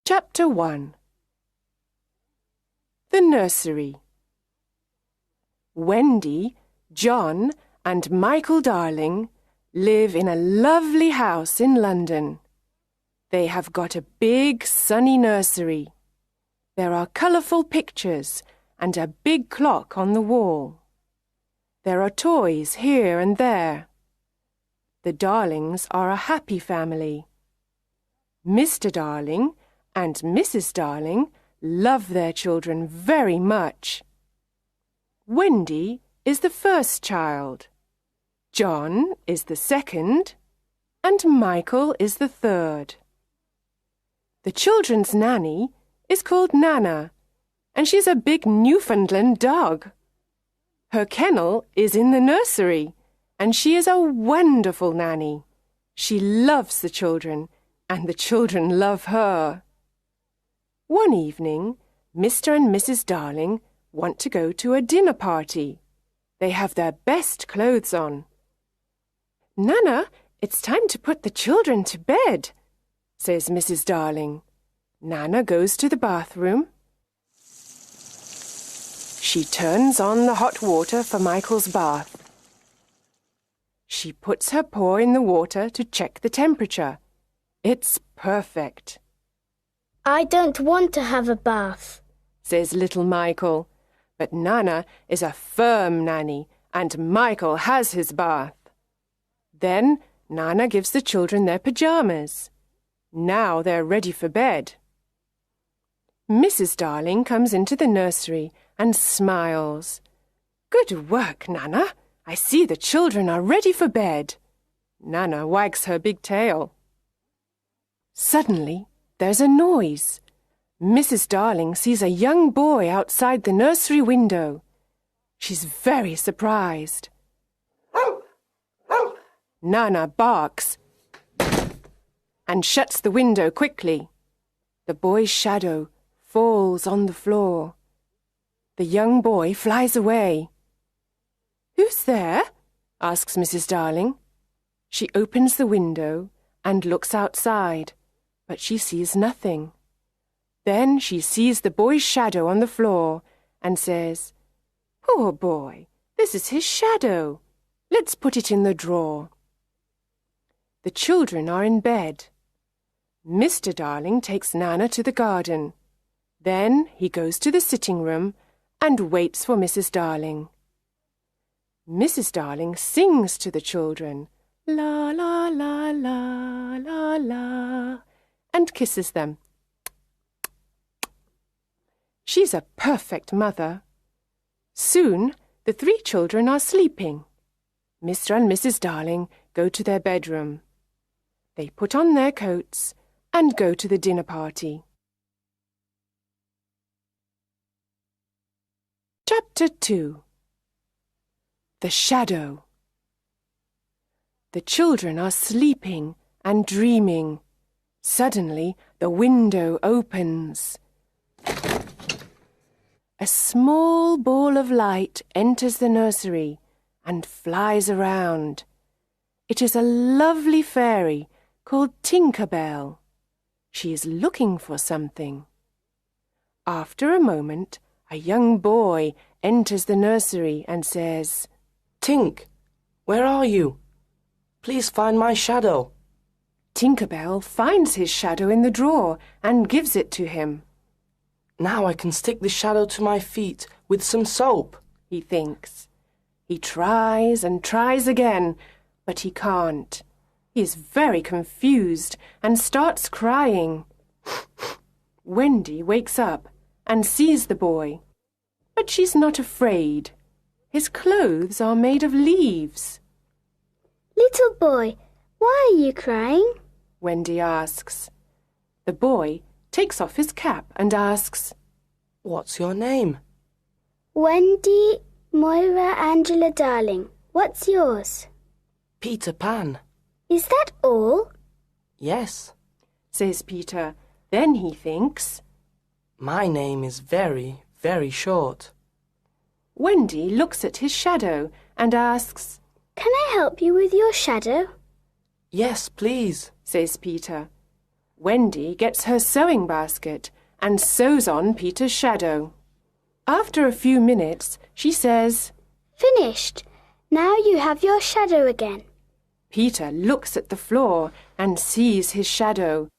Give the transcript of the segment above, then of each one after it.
Chapter 1. The Nursery. Wendy, John, and Michael Darling live in a lovely house in London. They have got a big, sunny nursery. There are colourful pictures and a big clock on the wall. There are toys here and there. The Darlings are a happy family. Mr. Darling and Mrs. Darling love their children very much. Wendy is the first child. John is the second, and Michael is the third. The children's nanny is called Nana, and she's a big Newfoundland dog. Her kennel is in the nursery, and she is a wonderful nanny. She loves the children, and the children love her. One evening, Mr. and Mrs. Darling want to go to a dinner party. They have their best clothes on. "Nana, it's time to put the children to bed," says Mrs. Darling. Nana goes to the bathroom. She turns on the hot water for Michael's bath. She puts her paw in the water to check the temperature. It's perfect. "I don't want to have a bath," says little Michael. But Nana is a firm nanny, and Michael has his bath. Then Nana gives the children their pyjamas. Now they're ready for bed. Mrs. Darling comes into the nursery and smiles. "Good work, Nana. I see the children are ready for bed." Nana wags her big tail. Suddenly, there's a noise. Mrs. Darling sees a young boy outside the nursery window. She's very surprised. Nana barks and shuts the window quickly. The boy's shadow falls on the floor. The young boy flies away. "Who's there?" asks Mrs. Darling. She opens the window and looks outside, but she sees nothing. Then she sees the boy's shadow on the floor and says, "Poor boy, this is his shadow. Let's put it in the drawer." The children are in bed. Mr. Darling takes Nana to the garden. Then he goes to the sitting room and waits for Mrs. Darling. Mrs. Darling sings to the children, "La, la, la, la, la, la," and kisses them. She's a perfect mother. Soon the three children are sleeping. Mr. and Mrs. Darling go to their bedroom. They put on their coats and go to the dinner party. Chapter 2. The Shadow. The children are sleeping and dreaming. Suddenly the window opens. A small ball of light enters the nursery and flies around. It is a lovely fairy called Tinker Bell. She is looking for something. After a moment, a young boy enters the nursery and says, "Tink, where are you? Please find my shadow." Tinker Bell finds his shadow in the drawer and gives it to him. "Now I can stick the shadow to my feet with some soap," he thinks. He tries and tries again, but he can't. He is very confused and starts crying. Wendy wakes up and sees the boy, but she's not afraid. His clothes are made of leaves. "Little boy, why are you crying?" Wendy asks. The boy takes off his cap and asks, "What's your name?" "Wendy Moira Angela Darling. What's yours?" "Peter Pan." "Is that all?" "Yes," says Peter. Then he thinks, "My name is very, very short." Wendy looks at his shadow and asks, "Can I help you with your shadow?" "Yes, please," says Peter. Wendy gets her sewing basket and sews on Peter's shadow. After a few minutes, she says, Finished. Now you have your shadow again. Peter looks at the floor and sees his shadow.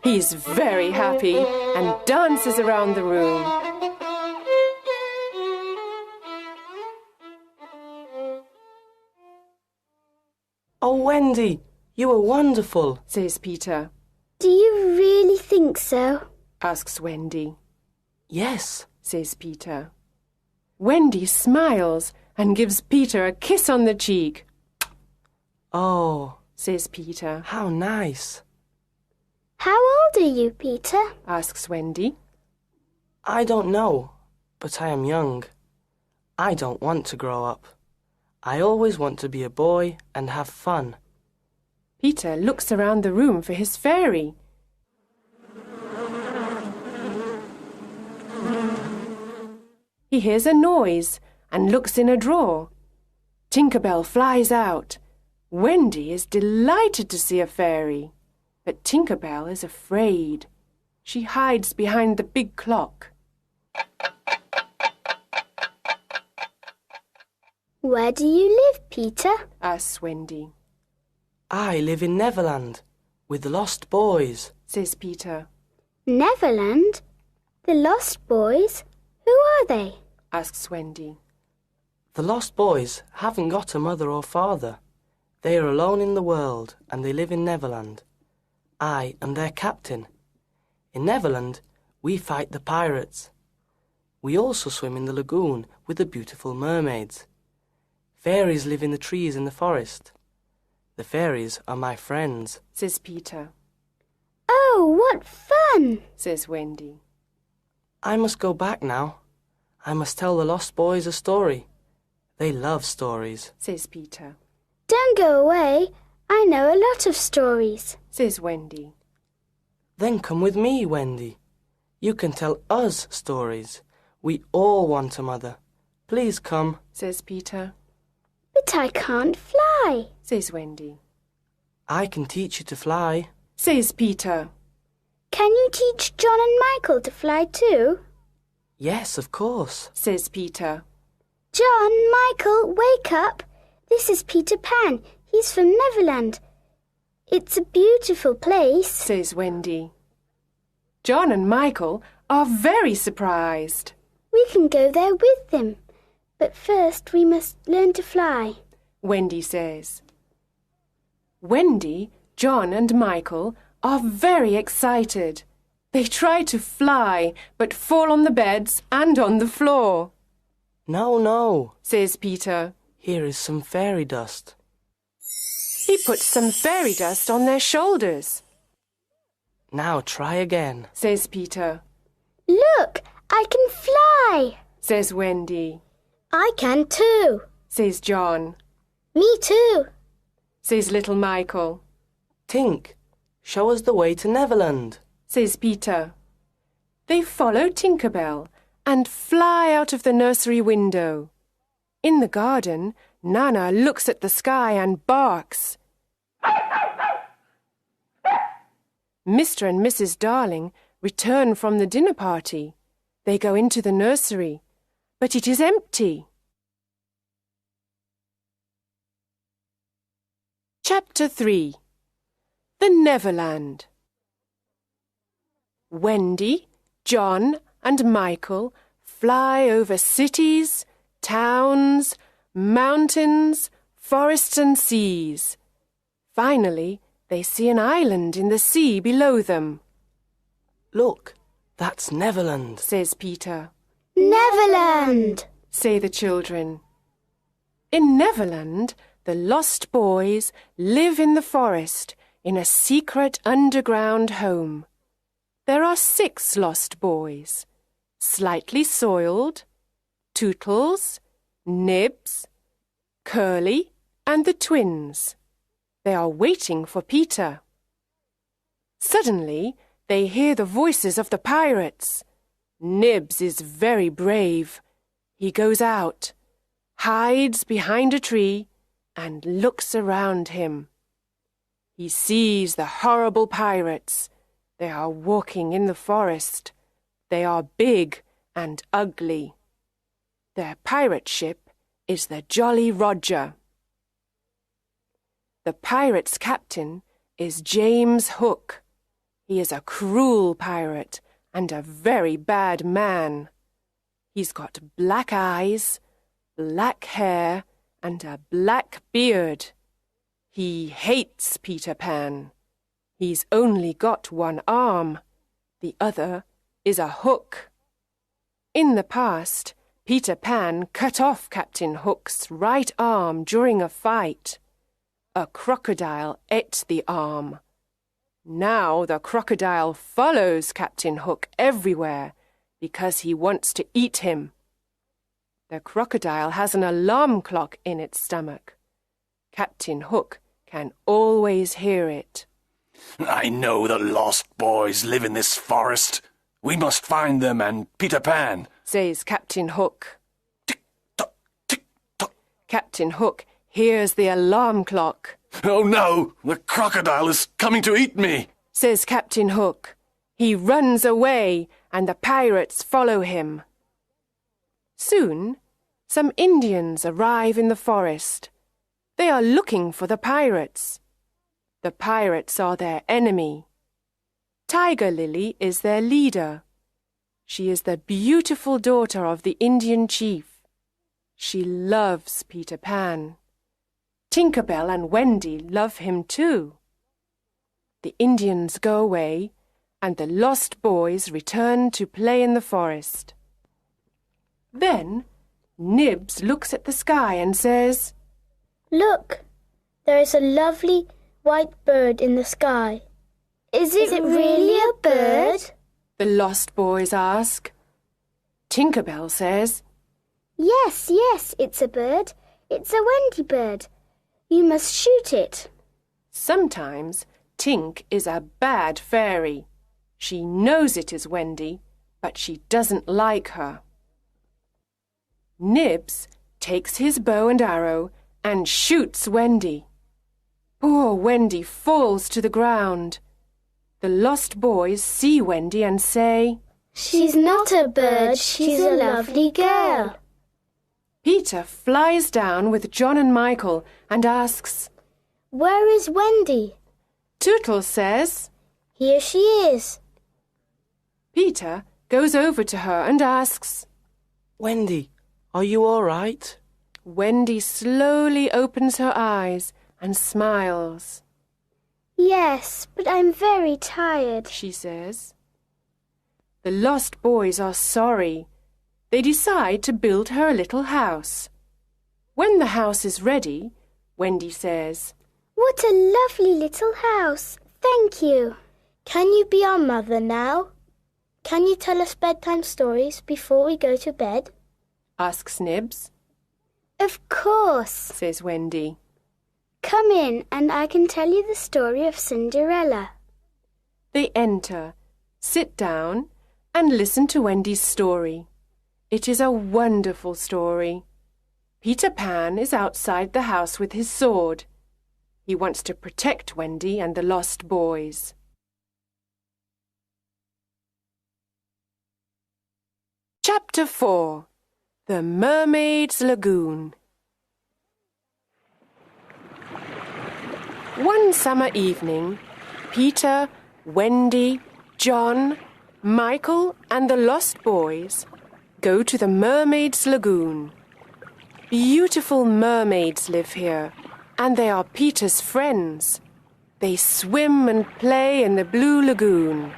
He's very happy and dances around the room. Oh, Wendy, you were wonderful, says Peter. Do you really think so? Asks Wendy. Yes, says Peter. Wendy smiles and gives Peter a kiss on the cheek. Oh, says Peter. How nice. How old are you, Peter? Asks Wendy. I don't know, but I am young. I don't want to grow up. I always want to be a boy and have fun. Peter looks around the room for his fairy. He hears a noise and looks in a drawer. Tinker Bell flies out. Wendy is delighted to see a fairy, but Tinker Bell is afraid. She hides behind the big clock. Where do you live, Peter? Asks Wendy. I live in Neverland with the lost boys, says Peter. Neverland? The lost boys? Who are they? Asks Wendy. The lost boys haven't got a mother or father. They are alone in the world and they live in Neverland. I am their captain. In Neverland, we fight the pirates. We also swim in the lagoon with the beautiful mermaids. Fairies live in the trees in the forest. The fairies are my friends, says Peter. Oh, what fun, says Wendy. I must go back now. I must tell the lost boys a story. They love stories, says Peter. Don't go away. I know a lot of stories, says Wendy. Then come with me, Wendy. You can tell us stories. We all want a mother. Please come, says Peter. But I can't fly, says Wendy. I can teach you to fly, says Peter. Can you teach John and Michael to fly too? Yes, of course, says Peter. John, Michael, wake up. This is Peter Pan. He's from Neverland. It's a beautiful place, says Wendy. John and Michael are very surprised. We can go there with them. But first we must learn to fly, Wendy says. Wendy, John and Michael are very excited. They try to fly, but fall on the beds and on the floor. No, no, says Peter. Here is some fairy dust. He puts some fairy dust on their shoulders. Now try again, says Peter. Look, I can fly, says Wendy. I can too, says John. Me too, says little Michael. Tink, show us the way to Neverland, says Peter. They follow Tinker Bell and fly out of the nursery window. In the garden, Nana looks at the sky and barks. Mr. and Mrs. Darling return from the dinner party. They go into the nursery, but it is empty. Chapter 3. The Neverland. Wendy, John, and Michael fly over cities, towns, mountains, forests and seas. Finally, they see an island in the sea below them. Look, that's Neverland, says Peter. Neverland, say the children. In Neverland, the lost boys live in the forest in a secret underground home. There are 6 lost boys: Slightly Soiled, Tootles, Nibs, Curly, and the twins. They are waiting for Peter. Suddenly, they hear the voices of the pirates. Nibs is very brave. He goes out, hides behind a tree, and looks around him. He sees the horrible pirates. They are walking in the forest. They are big and ugly. Their pirate ship is the Jolly Roger. The pirates' captain is James Hook. He is a cruel pirate and a very bad man. He's got black eyes, black hair, and a black beard. He hates Peter Pan. He's only got one arm. The other is a hook. In the past, Peter Pan cut off Captain Hook's right arm during a fight. A crocodile ate the arm. Now the crocodile follows Captain Hook everywhere because he wants to eat him. The crocodile has an alarm clock in its stomach. Captain Hook can always hear it. I know the lost boys live in this forest. We must find them and Peter Pan, says Captain Hook. Tick-tock, tick-tock. Captain Hook hears the alarm clock. Oh no, the crocodile is coming to eat me, says Captain Hook. He runs away and the pirates follow him. Soon, some Indians arrive in the forest. They are looking for the pirates. The pirates are their enemy. Tiger Lily is their leader. She is the beautiful daughter of the Indian chief. She loves Peter Pan. Tinker Bell and Wendy love him too. The Indians go away, and the lost boys return to play in the forest. Then Nibs looks at the sky and says, Look, there is a lovely white bird in the sky. Is it really a bird? The lost boys ask. Tinker Bell says, Yes, it's a bird. It's a Wendy bird. You must shoot it. Sometimes Tink is a bad fairy. She knows it is Wendy, but she doesn't like her. Nibs takes his bow and arrow and shoots Wendy. Poor Wendy falls to the ground. The lost boys see Wendy and say, She's not a bird, she's a lovely girl. Peter flies down with John and Michael and asks, Where is Wendy? Tootles says, Here she is. Peter goes over to her and asks, Wendy, are you all right? Wendy slowly opens her eyes and smiles. Yes, but I'm very tired, she says. The lost boys are sorry. They decide to build her a little house. When the house is ready, Wendy says, What a lovely little house. Thank you. Can you be our mother now? Can you tell us bedtime stories before we go to bed? asks Nibs. Of course, says Wendy. Come in and I can tell you the story of Cinderella. They enter, sit down, and listen to Wendy's story. It is a wonderful story. Peter Pan is outside the house with his sword. He wants to protect Wendy and the lost boys. Chapter 4. The Mermaid's Lagoon. One summer evening, Peter, Wendy, John, Michael, and the lost boys go to the Mermaid's Lagoon. Beautiful mermaids live here, and they are Peter's friends. They swim and play in the blue lagoon.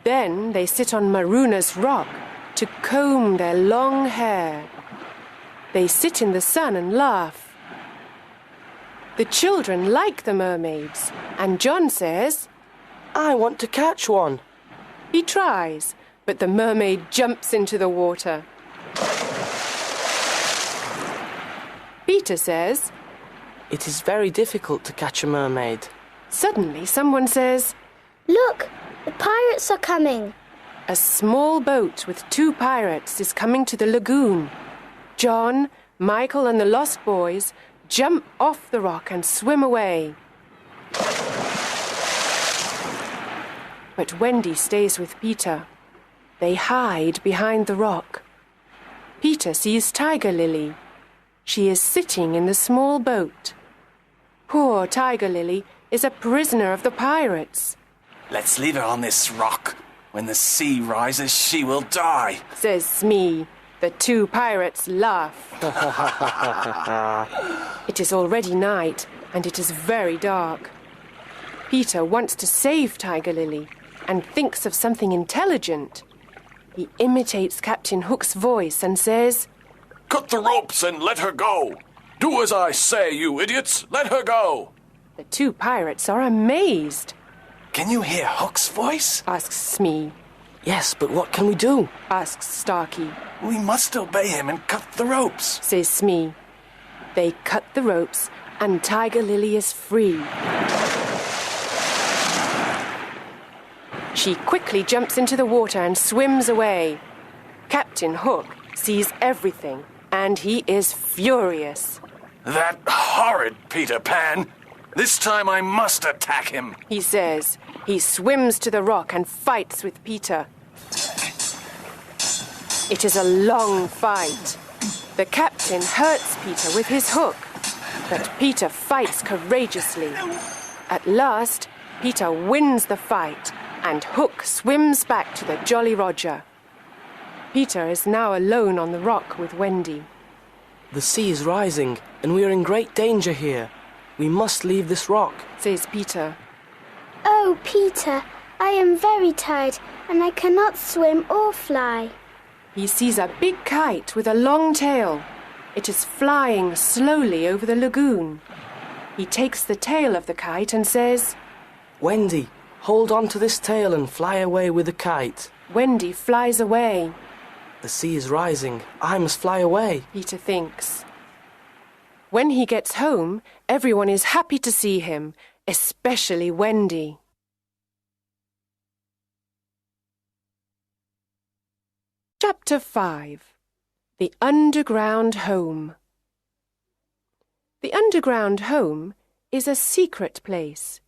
Then they sit on Maruna's rock to comb their long hair. They sit in the sun and laugh. The children like the mermaids, and John says, I want to catch one. He tries, but the mermaid jumps into the water. Peter says, It is very difficult to catch a mermaid. Suddenly someone says, Look, the pirates are coming. A small boat with 2 pirates is coming to the lagoon. John, Michael, and the lost boys jump off the rock and swim away. But Wendy stays with Peter. They hide behind the rock. Peter sees Tiger Lily. She is sitting in the small boat. Poor Tiger Lily is a prisoner of the pirates. Let's leave her on this rock. When the sea rises, she will die, says Smee. The two pirates laugh. It is already night, and it is very dark. Peter wants to save Tiger Lily and thinks of something intelligent. He imitates Captain Hook's voice and says, "Cut the ropes and let her go. Do as I say, you idiots. Let her go." The two pirates are amazed. "Can you hear Hook's voice?" asks Smee. Yes, but what can we do? asks Starkey. "We must obey him and cut the ropes," says Smee. They cut the ropes and Tiger Lily is free. She quickly jumps into the water and swims away. Captain Hook sees everything and he is furious. "That horrid Peter Pan! This time I must attack him," he says. He swims to the rock and fights with Peter. It is a long fight. The captain hurts Peter with his hook, but Peter fights courageously. At last, Peter wins the fight, and Hook swims back to the Jolly Roger. Peter is now alone on the rock with Wendy. The sea is rising, and we are in great danger here. We must leave this rock, says Peter. Oh, Peter, I am very tired and I cannot swim or fly. He sees a big kite with a long tail. It is flying slowly over the lagoon. He takes the tail of the kite and says, Wendy, hold on to this tail and fly away with the kite. Wendy flies away. The sea is rising. I must fly away, Peter thinks. When he gets home, everyone is happy to see him, especially Wendy. Chapter 5. The Underground Home. The underground home is a secret place.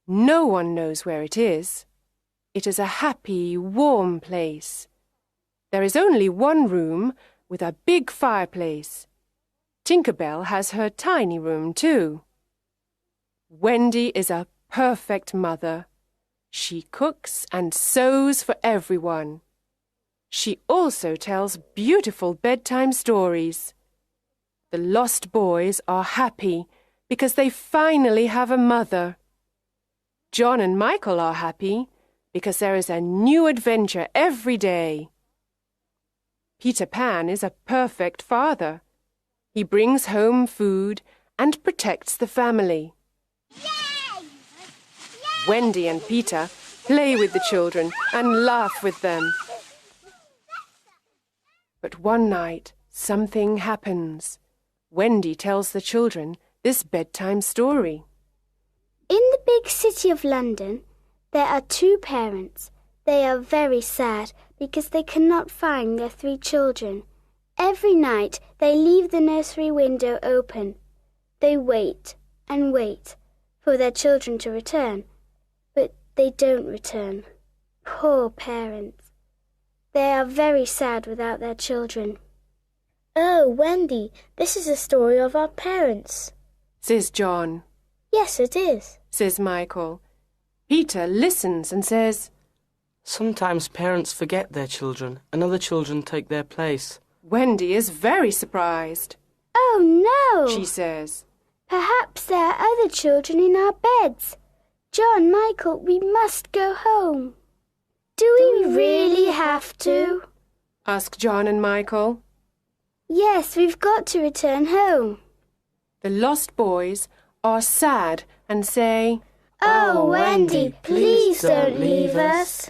No one knows where it is. It is a happy, warm place. There is only one room with a big fireplace. Tinker Bell has her tiny room too. Wendy is a perfect mother. She cooks and sews for everyone. She also tells beautiful bedtime stories. The lost boys are happy because they finally have a mother. John and Michael are happy because there is a new adventure every day. Peter Pan is a perfect father. He brings home food and protects the family. Yay! Yay! Wendy and Peter play with the children and laugh with them. But one night, something happens. Wendy tells the children this bedtime story. In the big city of London, there are two parents. They are very sad because they cannot find their 3 children. Every night they leave the nursery window open. They wait and wait for their children to return, but they don't return. Poor parents. They are very sad without their children. Oh, Wendy, this is a story of our parents, says John. Yes, it is, says Michael. Peter listens and says, Sometimes parents forget their children and other children take their place. Wendy is very surprised. Oh, no, she says. Perhaps there are other children in our beds. John, Michael, we must go home. Do we really have to? ask John and Michael. Yes, we've got to return home. The lost boys are sad and say, Oh, Wendy, please don't leave us.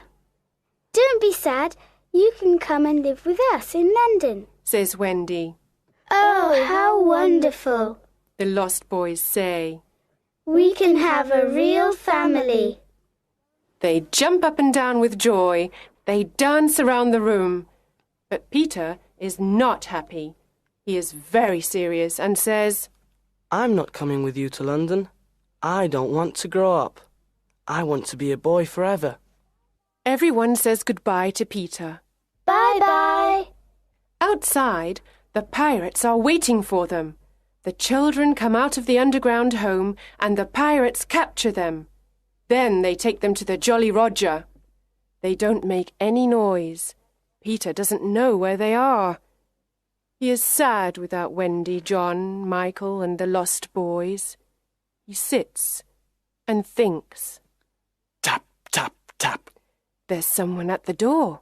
Don't be sad. You can come and live with us in London, says Wendy. Oh, how wonderful, the lost boys say. We can have a real family. They jump up and down with joy. They dance around the room. But Peter is not happy. He is very serious and says, I'm not coming with you to London. I don't want to grow up. I want to be a boy forever. Everyone says goodbye to Peter. Bye-bye. Outside, the pirates are waiting for them. The children come out of the underground home and the pirates capture them. Then they take them to the Jolly Roger. They don't make any noise. Peter doesn't know where they are. He is sad without Wendy, John, Michael, and the lost boys. He sits and thinks. Tap, tap, tap. There's someone at the door.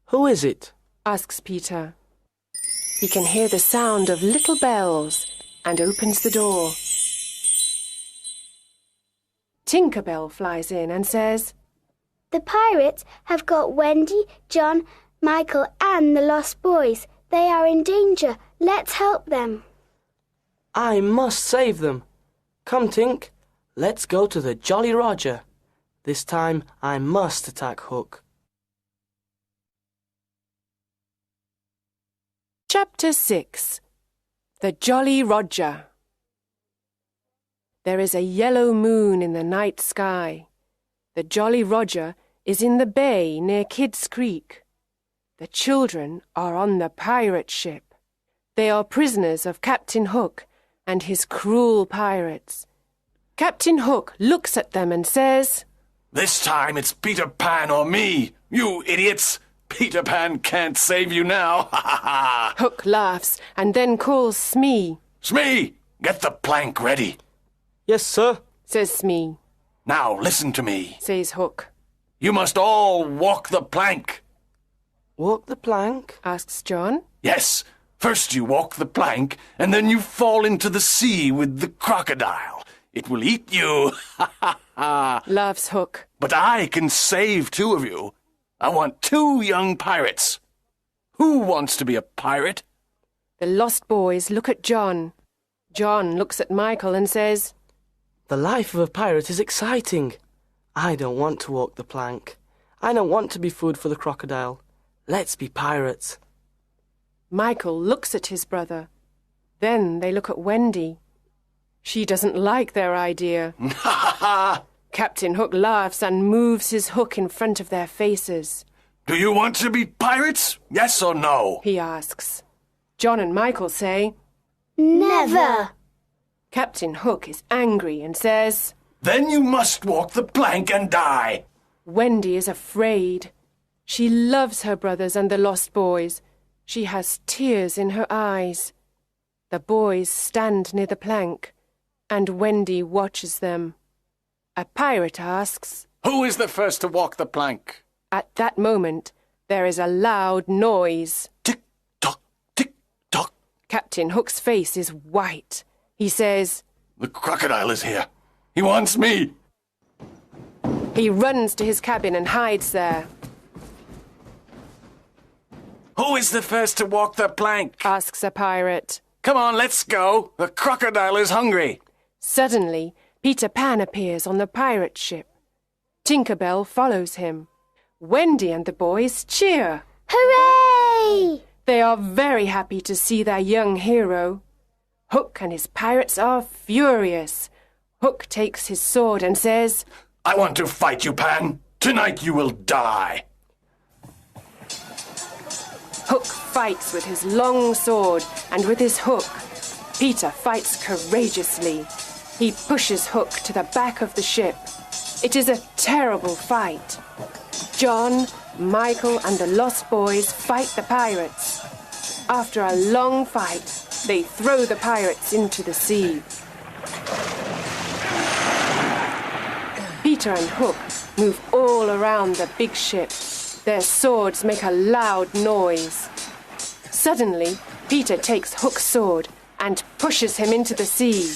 Who is it? Asks Peter. He can hear the sound of little bells and opens the door. Tinker Bell flies in and says, The pirates have got Wendy, John, Michael, and the lost boys. They are in danger. Let's help them. I must save them. Come, Tink. Let's go to the Jolly Roger. This time I must attack Hook. Chapter 6. The Jolly Roger. There is a yellow moon in the night sky. The Jolly Roger is in the bay near Kidd's Creek. The children are on the pirate ship. They are prisoners of Captain Hook and his cruel pirates. Captain Hook looks at them and says, This time it's Peter Pan or me, you idiots! Peter Pan can't save you now, ha ha ha! Hook laughs and then calls Smee. Smee, get the plank ready. Yes, sir. Says Smee. Now listen to me. Says Hook. You must all walk the plank. Walk the plank? Asks John. Yes, first you walk the plank, and then you fall into the sea with the crocodile. It will eat you, ha ha ha! Laughs Hook. But I can save 2 of you. I want 2 young pirates. Who wants to be a pirate? The lost boys look at John. John looks at Michael and says, The life of a pirate is exciting. I don't want to walk the plank. I don't want to be food for the crocodile. Let's be pirates. Michael looks at his brother. Then they look at Wendy. She doesn't like their idea. Ha ha ha! Captain Hook laughs and moves his hook in front of their faces. Do you want to be pirates? Yes or no? He asks. John and Michael say, Never. Captain Hook is angry and says, Then you must walk the plank and die. Wendy is afraid. She loves her brothers and the lost boys. She has tears in her eyes. The boys stand near the plank, and Wendy watches them. A pirate asks, Who is the first to walk the plank? At that moment, there is a loud noise. Tick-tock, tick-tock. Captain Hook's face is white. He says, The crocodile is here. He wants me. He runs to his cabin and hides there. Who is the first to walk the plank? Asks a pirate. Come on, let's go. The crocodile is hungry. Suddenly, Peter Pan appears on the pirate ship. Tinker Bell follows him. Wendy and the boys cheer. Hooray! They are very happy to see their young hero. Hook and his pirates are furious. Hook takes his sword and says, I want to fight you, Pan. Tonight you will die. Hook fights with his long sword and with his hook. Peter fights courageously. He pushes Hook to the back of the ship. It is a terrible fight. John, Michael, and the lost boys fight the pirates. After a long fight, they throw the pirates into the sea. Peter and Hook move all around the big ship. Their swords make a loud noise. Suddenly, Peter takes Hook's sword and pushes him into the sea.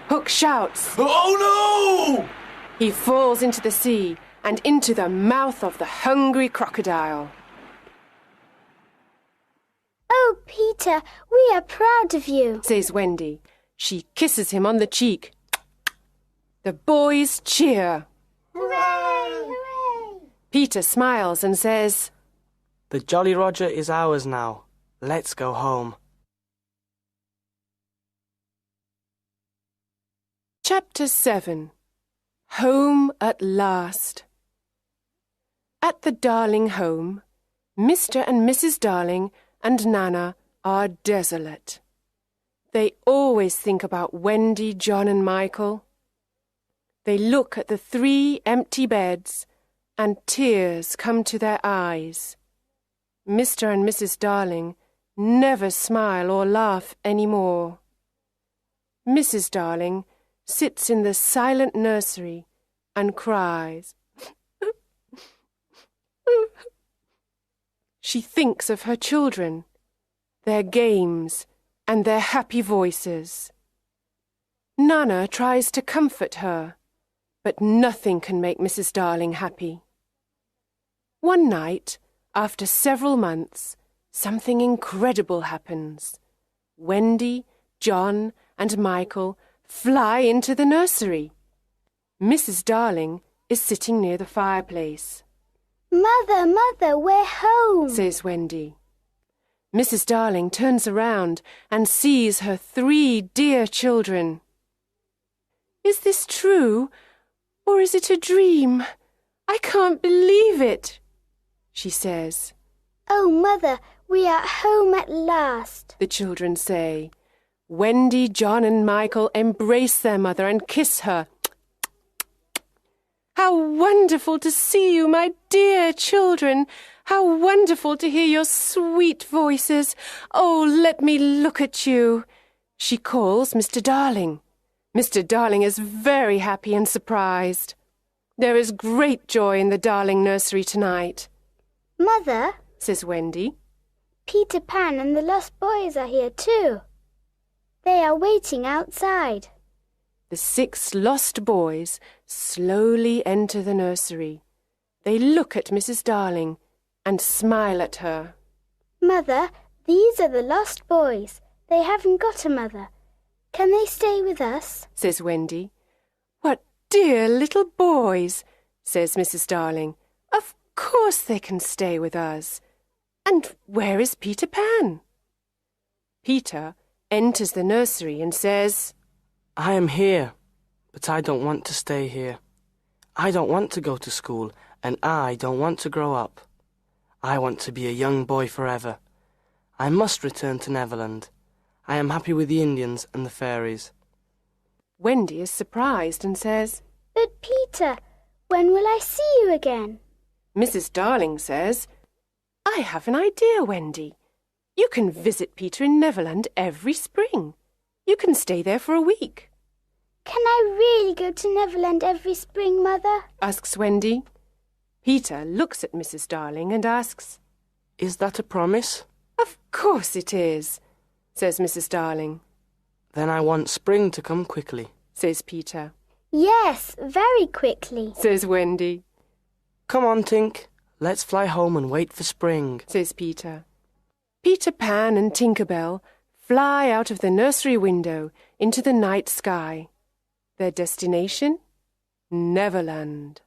Hook shouts. Oh no! He falls into the sea and into the mouth of the hungry crocodile. Oh, Peter, we are proud of you, Says Wendy. She kisses him on the cheek. The boys cheer. Hooray! Hooray! Peter smiles and says, The Jolly Roger is ours now. Let's go home. Chapter 7. Home at last. At the Darling home, Mr. and Mrs. Darling and Nana are desolate. They always think about Wendy, John and Michael. They look at the 3 empty beds and tears come to their eyes. Mr. and Mrs. Darling never smile or laugh any more. Mrs. Darling sits in the silent nursery and cries. She thinks of her children, their games, and their happy voices. Nana tries to comfort her, but nothing can make Mrs. Darling happy. One night, after several months, something incredible happens. Wendy, John, and Michael fly into the nursery. Mrs. Darling is sitting near the fireplace. Mother, Mother, we're home, says Wendy. Mrs. Darling turns around and sees her 3 dear children. Is this true, or is it a dream? I can't believe it, she says. Oh, Mother, we are home at last, the children say. Wendy, John and Michael embrace their mother and kiss her. How wonderful to see you, my dear children! How wonderful to hear your sweet voices! Oh, let me look at you! She calls Mr. Darling. Mr. Darling is very happy and surprised. There is great joy in the Darling nursery tonight. Mother, says Wendy, Peter Pan and the lost boys are here too. They are waiting outside. The 6 lost boys slowly enter the nursery. They look at Mrs. Darling and smile at her. Mother, these are the lost boys. They haven't got a mother. Can they stay with us? Says Wendy. What dear little boys, says Mrs. Darling. Of course they can stay with us. And where is Peter Pan? Peter enters the nursery and says, I am here, but I don't want to stay here. I don't want to go to school, and I don't want to grow up. I want to be a young boy forever. I must return to Neverland. I am happy with the Indians and the fairies. Wendy is surprised and says, But Peter, when will I see you again? Mrs. Darling says, I have an idea, Wendy. You can visit Peter in Neverland every spring. You can stay there for a week. Can I really go to Neverland every spring, Mother? Asks Wendy. Peter looks at Mrs. Darling and asks, Is that a promise? Of course it is, says Mrs. Darling. Then I want spring to come quickly, says Peter. Yes, very quickly, says Wendy. Come on, Tink. Let's fly home and wait for spring, says Peter. Peter Pan and Tinker Bell fly out of the nursery window into the night sky. Their destination? Neverland.